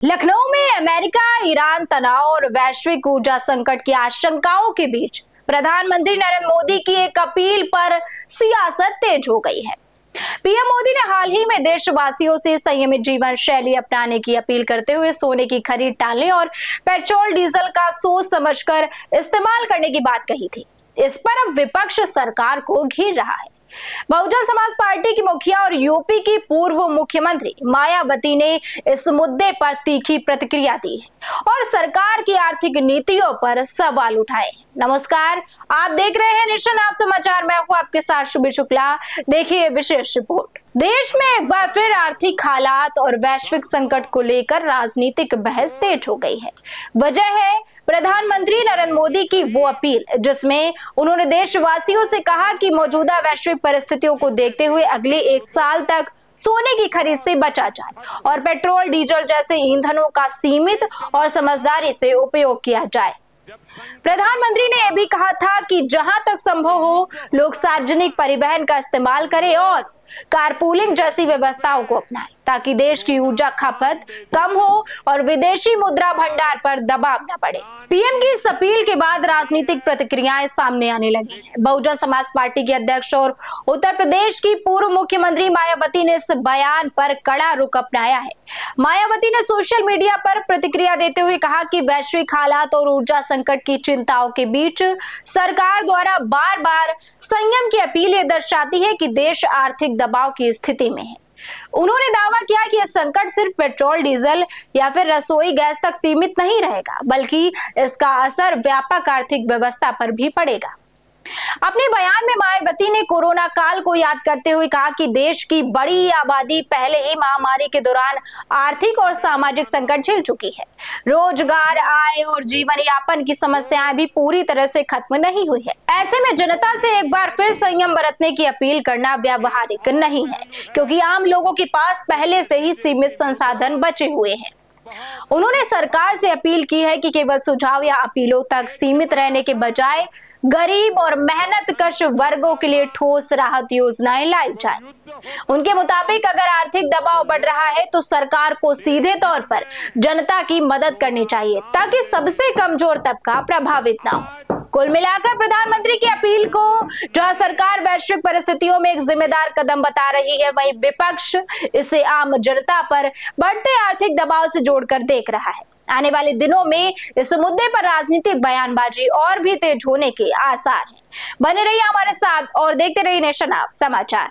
लखनऊ में America Iran तनाव और वैश्विक ऊर्जा संकट की आशंकाओं के बीच प्रधानमंत्री नरेंद्र मोदी की एक अपील पर सियासत तेज हो गई है। पीएम मोदी ने हाल ही में देशवासियों से संयमित जीवन शैली अपनाने की अपील करते हुए सोने की खरीद टालने और पेट्रोल डीजल का सोच समझकर इस्तेमाल करने की बात कही थी। इस पर अब विपक्ष सरकार को घेर रहा है। बहुजन समाज पार्टी की मुखिया और यूपी की पूर्व मुख्यमंत्री मायावती ने इस मुद्दे पर तीखी प्रतिक्रिया दी है और सरकार की आर्थिक नीतियों पर सवाल उठाए। नमस्कार, आप देख रहे हैं नेशन आप समाचार। मैं हूं आपके साथ शुभी शुक्ला। देखिए विशेष रिपोर्ट। देश में एक बार फिर आर्थिक हालात और वैश्विक संकट को लेकर राजनीतिक बहस तेज हो गई है। वजह है प्रधानमंत्री नरेंद्र मोदी की वो अपील जिसमें उन्होंने देशवासियों से कहा कि मौजूदा वैश्विक परिस्थितियों को देखते हुए अगले 1 साल तक सोने की खरीद से बचा जाए और पेट्रोल डीजल जैसे ईंधनों का सीमित और समझदारी से उपयोग किया जाए। प्रधानमंत्री ने यह भी कहा था कि जहां तक संभव हो लोग सार्वजनिक परिवहन का इस्तेमाल करें और कारपूलिंग जैसी व्यवस्थाओं को अपनाएं ताकि देश की ऊर्जा खपत कम हो और विदेशी मुद्रा भंडार पर दबाव न पड़े। पीएम की इस अपील के बाद राजनीतिक प्रतिक्रियाएं सामने आने लगी हैं। बहुजन समाज पार्टी के अध्यक्ष और उत्तर प्रदेश की पूर्व मुख्यमंत्री मायावती ने इस बयान पर कड़ा रुख अपनाया है। मायावती ने सोशल मीडिया पर प्रतिक्रिया देते हुए कहा कि वैश्विक हालात और ऊर्जा संकट की चिंताओं के बीच सरकार द्वारा बार बार संयम की अपील ये दर्शाती है कि देश आर्थिक दबाव की स्थिति में है। उन्होंने दावा किया कि यह संकट सिर्फ पेट्रोल डीजल या फिर रसोई गैस तक सीमित नहीं रहेगा, बल्कि इसका असर व्यापक आर्थिक व्यवस्था पर भी पड़ेगा। अपने बयान में मायावती ने कोरोना काल को याद करते हुए कहा कि देश की बड़ी आबादी पहले ही महामारी के दौरान आर्थिक और सामाजिक संकट झेल चुकी है। रोजगार, आय और जीवन यापन की समस्याएं भी पूरी तरह से खत्म नहीं हुई है। ऐसे में जनता से एक बार फिर संयम बरतने की अपील करना व्यावहारिक नहीं है, क्योंकि आम लोगों के पास पहले से ही सीमित संसाधन बचे हुए हैं। उन्होंने सरकार से अपील की है कि केवल सुझाव या अपीलों तक सीमित रहने के बजाय गरीब और मेहनतकश वर्गों के लिए ठोस राहत योजनाएं लाई जाएं। उनके मुताबिक अगर आर्थिक दबाव बढ़ रहा है तो सरकार को सीधे तौर पर जनता की मदद करनी चाहिए ताकि सबसे कमजोर तबका प्रभावित ना हो। कुल मिलाकर प्रधानमंत्री की अपील को जहां सरकार वैश्विक परिस्थितियों में एक जिम्मेदार कदम बता रही है, वहीं विपक्ष इसे आम जनता पर बढ़ते आर्थिक दबाव से जोड़कर देख रहा है। आने वाले दिनों में इस मुद्दे पर राजनीतिक बयानबाजी और भी तेज होने के आसार हैं। बने रहिए हमारे साथ और देखते रहिए नेशन आप समाचार।